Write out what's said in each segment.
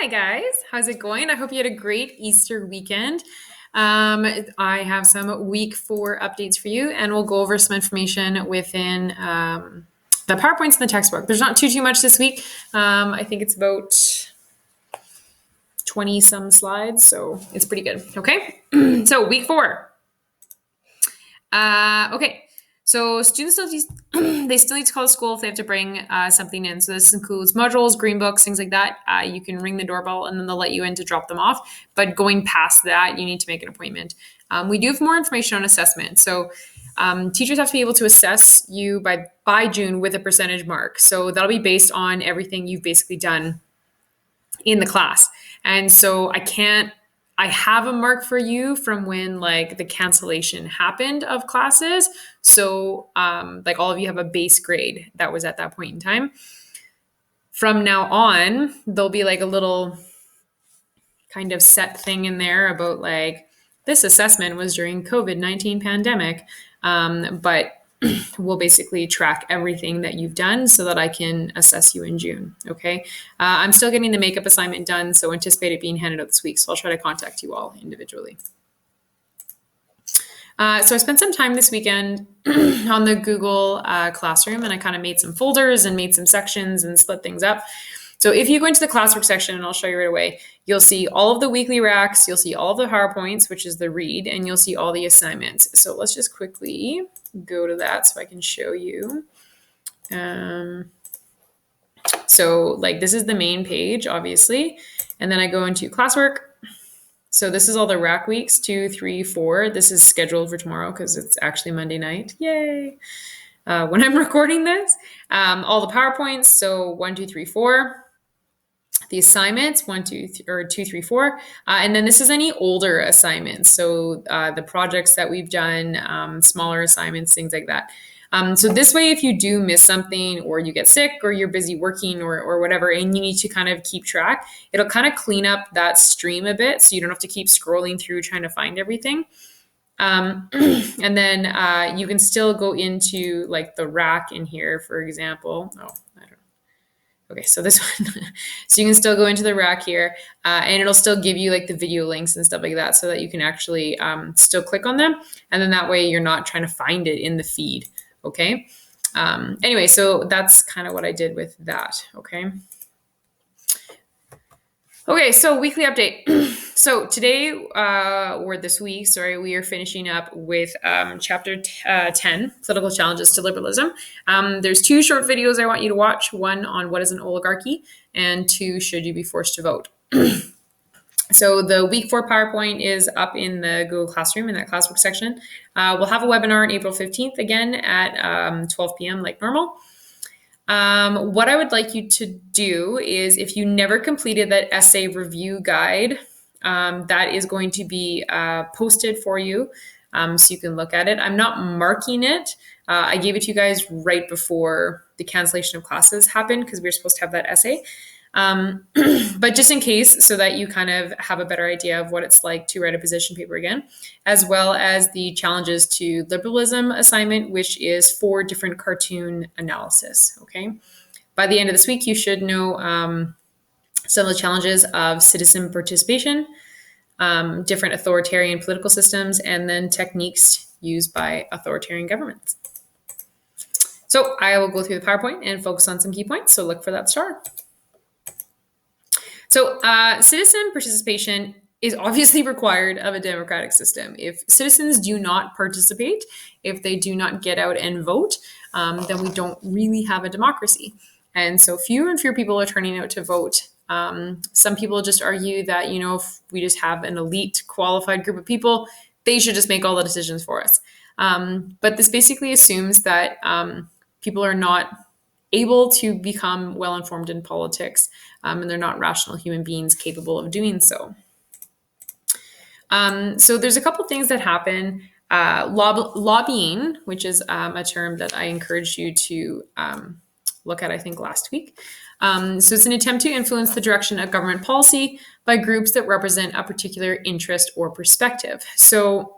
Hi guys, how's it going? I hope you had a great Easter weekend. I have some week 4 updates for you, and we'll go over some information within the PowerPoints in the textbook. There's not too much this week. I think it's about 20 some slides, so it's pretty good. Okay, so week 4. Okay, so students still they still need to call the school if they have to bring something in. So this includes modules, green books, things like that. You can ring the doorbell and then they'll let you in to drop them off. But going past that, you need to make an appointment. We do have more information on assessment. So teachers have to be able to assess you by June with a percentage mark. So that'll be based on everything you've basically done in the class. And so I have a mark for you from when like the cancellation happened of classes. So like all of you have a base grade that was at that point in time. From now on, there'll be like a little kind of set thing in there about like this assessment was during COVID-19 pandemic. But we'll basically track everything that you've done so that I can assess you in June. Okay. I'm still getting the makeup assignment done, so anticipate it being handed out this week. So I'll try to contact you all individually. So I spent some time this weekend on the Google Classroom, and I kind of made some folders and made some sections and split things up. So if you go into the classwork section, and I'll show you right away, you'll see all of the weekly racks, you'll see all of the PowerPoints, which is the read, and you'll see all the assignments. So let's just quickly go to that so I can show you. So like this is the main page, obviously, and then I go into classwork. So this is all the rack weeks, 2, 3, 4. This is scheduled for tomorrow because it's actually Monday night. Yay! When I'm recording this, all the PowerPoints. So 1, 2, 3, 4. The assignments 1, 2, or 2, 3, 4, and then this is any older assignments. So the projects that we've done, smaller assignments, things like that. So this way, if you do miss something or you get sick or you're busy working or whatever, and you need to kind of keep track, it'll kind of clean up that stream a bit. So you don't have to keep scrolling through trying to find everything. And then you can still go into like the rack in here, for example. Okay, so this one, so you can still go into the rack here and it'll still give you like the video links and stuff like that so that you can actually still click on them. And then that way you're not trying to find it in the feed. Okay. Anyway, so that's kind of what I did with that. Okay. Okay, so weekly update. So today, or this week, sorry, we are finishing up with chapter 10, Political Challenges to Liberalism. There's 2 short videos I want you to watch. 1 on what is an oligarchy, and 2, should you be forced to vote. So the week 4 PowerPoint is up in the Google Classroom in that classwork section. We'll have a webinar on April 15th again at 12 p.m. like normal. What I would like you to do is if you never completed that essay review guide, that is going to be posted for you so you can look at it. I'm not marking it. I gave it to you guys right before the cancellation of classes happened because we were supposed to have that essay. But just in case, so that you kind of have a better idea of what it's like to write a position paper again, as well as the challenges to liberalism assignment, which is 4 different cartoon analysis. Okay. By the end of this week, you should know some of the challenges of citizen participation, different authoritarian political systems, and then techniques used by authoritarian governments. So I will go through the PowerPoint and focus on some key points. So look for that star. So citizen participation is obviously required of a democratic system. If citizens do not participate, if they do not get out and vote, then we don't really have a democracy. And so fewer and fewer people are turning out to vote. Some people just argue that, you know, if we just have an elite qualified group of people, they should just make all the decisions for us. But this basically assumes that people are not able to become well-informed in politics, and they're not rational human beings capable of doing so. So there's a couple things that happen. Lobbying, which is a term that I encouraged you to look at, I think, last week. So it's an attempt to influence the direction of government policy by groups that represent a particular interest or perspective. So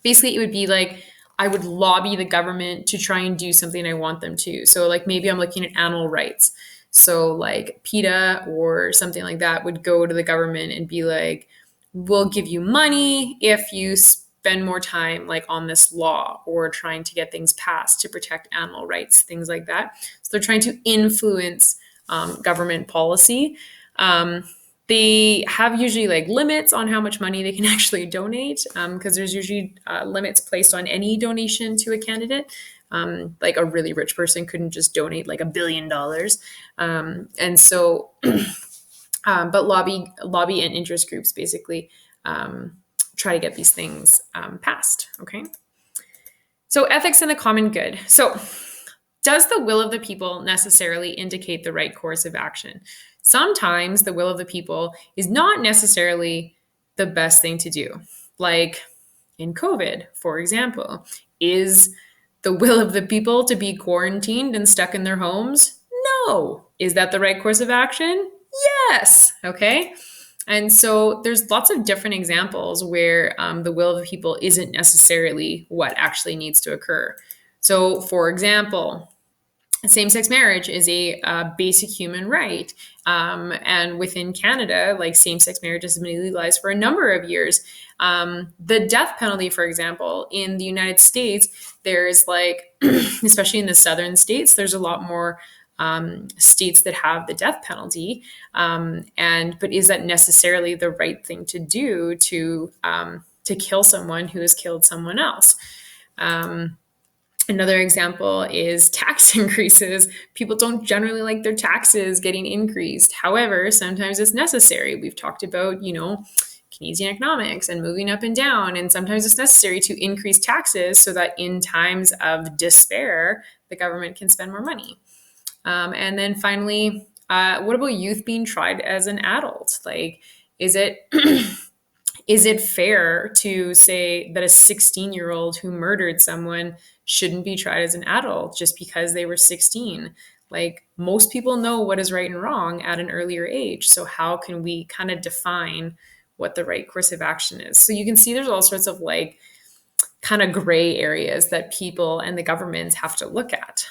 basically, it would be like, I would lobby the government to try and do something I want them to. So like maybe I'm looking at animal rights. So like PETA or something like that would go to the government and be like, we'll give you money if you spend more time like on this law or trying to get things passed to protect animal rights, things like that. So they're trying to influence government policy. They have usually like limits on how much money they can actually donate, because there's usually limits placed on any donation to a candidate. Like a really rich person couldn't just donate like $1 billion. And so, but lobby and interest groups basically try to get these things passed. Okay. So ethics and the common good. So does the will of the people necessarily indicate the right course of action? Sometimes the will of the people is not necessarily the best thing to do. Like in COVID, for example, is the will of the people to be quarantined and stuck in their homes? No. Is that the right course of action? Yes. Okay. And so there's lots of different examples where the will of the people isn't necessarily what actually needs to occur. So, for example, same-sex marriage is a basic human right, and within Canada, like same-sex marriage has been legalized for a number of years. The death penalty, for example, in the United States, there's like, especially in the southern states, there's a lot more states that have the death penalty, but is that necessarily the right thing to do to kill someone who has killed someone else? Another example is tax increases. People don't generally like their taxes getting increased. However, sometimes it's necessary. We've talked about, Keynesian economics and moving up and down, and sometimes it's necessary to increase taxes so that in times of despair, the government can spend more money. And then finally, what about youth being tried as an adult? Like, is it is it fair to say that a 16-year-old who murdered someone shouldn't be tried as an adult just because they were 16? Like, most people know what is right and wrong at an earlier age. So how can we kind of define what the right course of action is? So you can see there's all sorts of like kind of gray areas that people and the governments have to look at.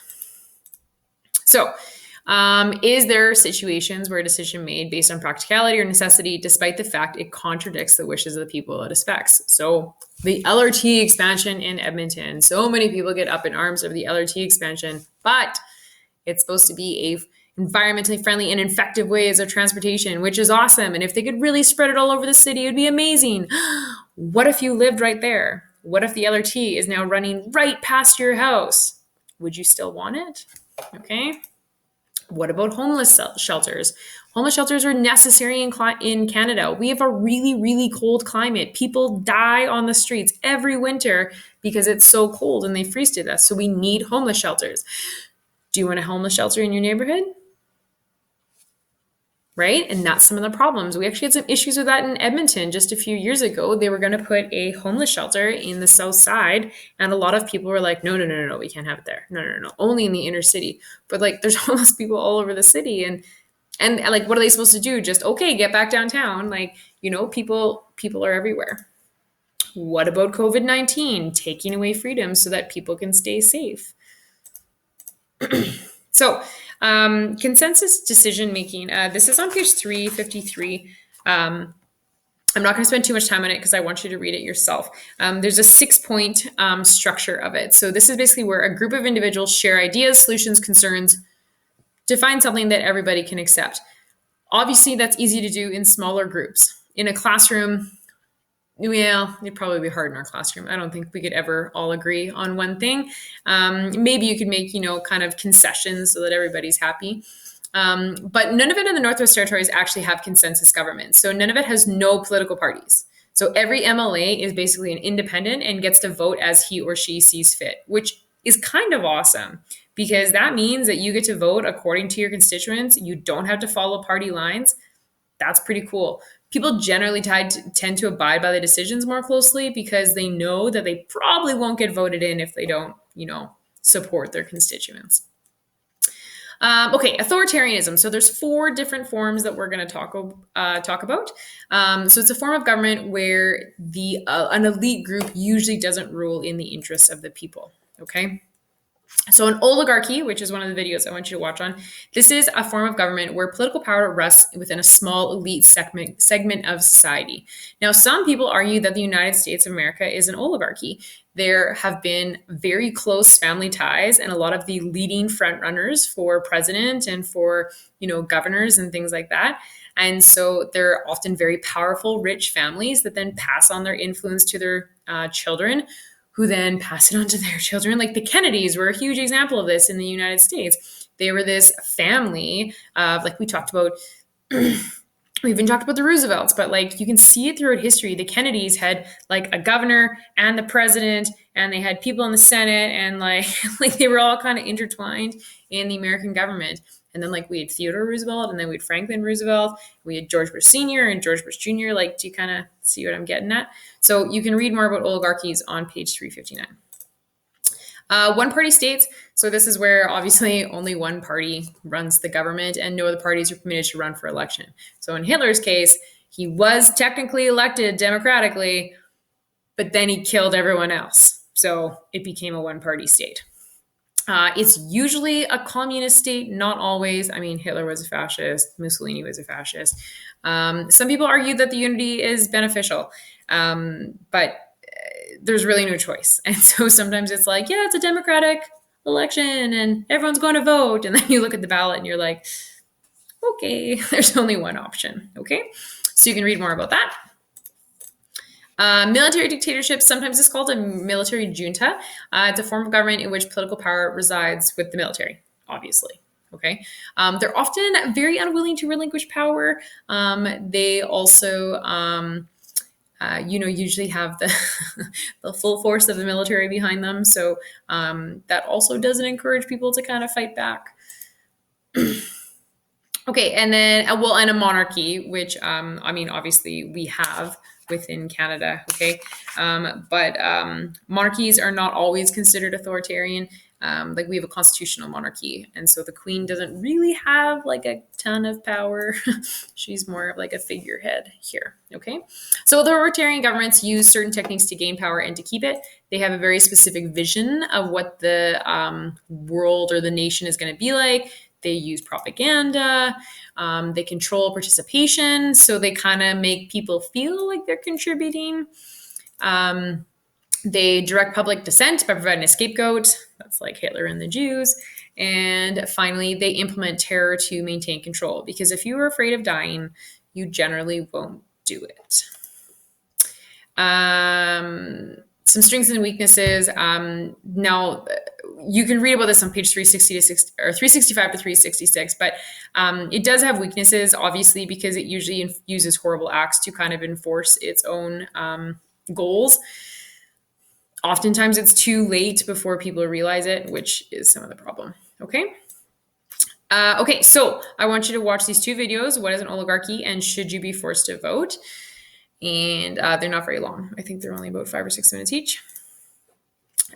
So is there situations where a decision made based on practicality or necessity, despite the fact it contradicts the wishes of the people it affects? So the LRT expansion in Edmonton, so many people get up in arms over the LRT expansion, but it's supposed to be a environmentally friendly and effective ways of transportation, which is awesome. And if they could really spread it all over the city, it would be amazing. What if you lived right there? What if the LRT is now running right past your house? Would you still want it? Okay. What about homeless shelters? Homeless shelters are necessary in Canada. We have a really, really cold climate. People die on the streets every winter because it's so cold and they freeze to death. So we need homeless shelters. Do you want a homeless shelter in your neighborhood? Right? And that's some of the problems. We actually had some issues with that in Edmonton just a few years ago. They were going to put a homeless shelter in the south side, and a lot of people were like, no, we can't have it there. No, only in the inner city. But like, there's homeless people all over the city, and like, what are they supposed to do? Just, okay, get back downtown. Like, people are everywhere. What about COVID-19 taking away freedom so that people can stay safe? So, consensus decision making. This is on page 353. I'm not going to spend too much time on it because I want you to read it yourself. There's a 6-point structure of it. So this is basically where a group of individuals share ideas, solutions, concerns to find something that everybody can accept. Obviously, that's easy to do in smaller groups. In a classroom, well, it'd probably be hard in our classroom. I don't think we could ever all agree on one thing. Maybe you could make, kind of concessions so that everybody's happy. But none of it in the Northwest Territories actually have consensus government. So none of it has no political parties. So every MLA is basically an independent and gets to vote as he or she sees fit, which is kind of awesome because that means that you get to vote according to your constituents. You don't have to follow party lines. That's pretty cool. People generally tend to abide by the decisions more closely because they know that they probably won't get voted in if they don't, support their constituents. Okay, authoritarianism. So there's 4 different forms that we're going to talk about. So it's a form of government where an elite group usually doesn't rule in the interests of the people. Okay. So an oligarchy, which is one of the videos I want you to watch on, this is a form of government where political power rests within a small elite segment of society. Now, some people argue that the United States of America is an oligarchy. There have been very close family ties, and a lot of the leading frontrunners for president and for, governors and things like that. And so they're often very powerful, rich families that then pass on their influence to their children, who then pass it on to their children. Like the Kennedys were a huge example of this in the United States. They were this family of, like we talked about, we even talked about the Roosevelts, but like you can see it throughout history. The Kennedys had like a governor and the president, and they had people in the Senate, and like they were all kind of intertwined in the American government. And then like we had Theodore Roosevelt, and then we had Franklin Roosevelt, we had George Bush Sr. and George Bush Jr. Like, do you kind of see what I'm getting at? So you can read more about oligarchies on page 359. One-party states. So this is where obviously only one party runs the government and no other parties are permitted to run for election. So in Hitler's case, he was technically elected democratically, but then he killed everyone else. So it became a one-party state. It's usually a communist state, not always. I mean, Hitler was a fascist, Mussolini was a fascist. Some people argue that the unity is beneficial, but there's really no choice. And so sometimes it's like, yeah, it's a democratic election and everyone's going to vote. And then you look at the ballot and you're like, okay, there's only one option. Okay, so you can read more about that. Military dictatorship, sometimes it's called a military junta. It's a form of government in which political power resides with the military, obviously. Okay. They're often very unwilling to relinquish power. They also, usually have the, the full force of the military behind them. So that also doesn't encourage people to kind of fight back. Okay. And then, and a monarchy, which, obviously we have within Canada, okay? But monarchies are not always considered authoritarian. Like we have a constitutional monarchy, and so the queen doesn't really have like a ton of power. She's more of like a figurehead here, okay? So authoritarian governments use certain techniques to gain power and to keep it. They have a very specific vision of what the world or the nation is going to be like. They use propaganda. They control participation. So they kind of make people feel like they're contributing. They direct public dissent by providing a scapegoat. That's like Hitler and the Jews. And finally, they implement terror to maintain control. Because if you are afraid of dying, you generally won't do it. Some strengths and weaknesses. Now, you can read about this on page 365 to 366, but it does have weaknesses, obviously, because it usually uses horrible acts to kind of enforce its own goals. Oftentimes, it's too late before people realize it, which is some of the problem. Okay. Okay, so I want you to watch these two videos. What is an oligarchy and should you be forced to vote? And they're not very long. I think they're only about 5 or 6 minutes each.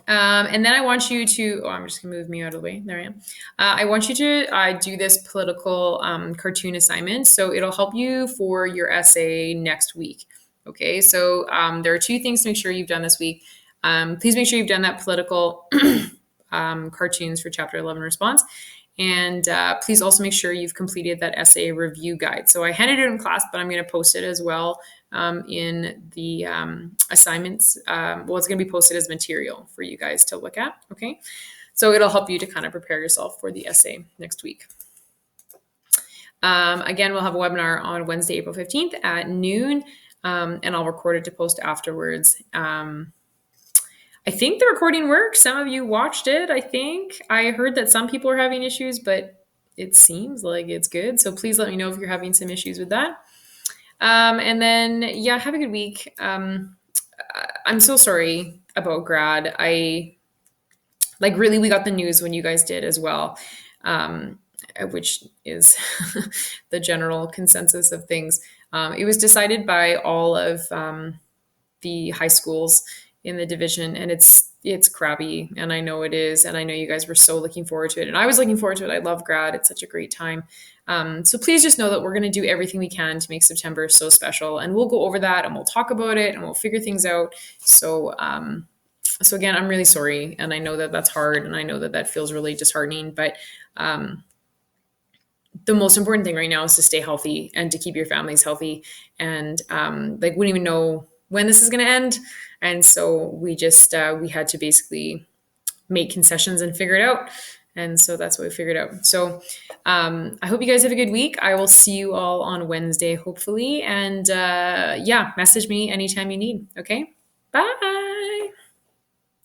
And then I want you to, I'm just gonna move me out of the way. There I am. I want you to do this political cartoon assignment. So it'll help you for your essay next week. Okay, so there are 2 things to make sure you've done this week. Please make sure you've done that political cartoons for chapter 11 response. And please also make sure you've completed that essay review guide. So I handed it in class, but I'm going to post it as well in the assignments. It's going to be posted as material for you guys to look at. Okay. So it'll help you to kind of prepare yourself for the essay next week. Again, we'll have a webinar on Wednesday, April 15th at noon, and I'll record it to post afterwards. I think the recording works. Some of you watched it, I think. I heard that some people are having issues, but it seems like it's good. So please let me know if you're having some issues with that. And then, yeah, have a good week. I'm so sorry about grad. We got the news when you guys did as well, which is the general consensus of things. It was decided by all of the high schools in the division, and it's crappy, and I know it is, and I know you guys were so looking forward to it, and I was looking forward to it. I love grad. It's such a great time. So please just know that we're going to do everything we can to make September so special, and we'll go over that, and we'll talk about it, and we'll figure things out. So So again, I'm really sorry, and I know that that's hard, and I know that that feels really disheartening. But um, the most important thing right now is to stay healthy and to keep your families healthy. And like, we don't even know when this is going to end, and so we had to basically make concessions and figure it out. And so that's what we figured out. So I hope you guys have a good week. I will see you all on Wednesday, hopefully. And yeah, message me anytime you need. Okay. Bye.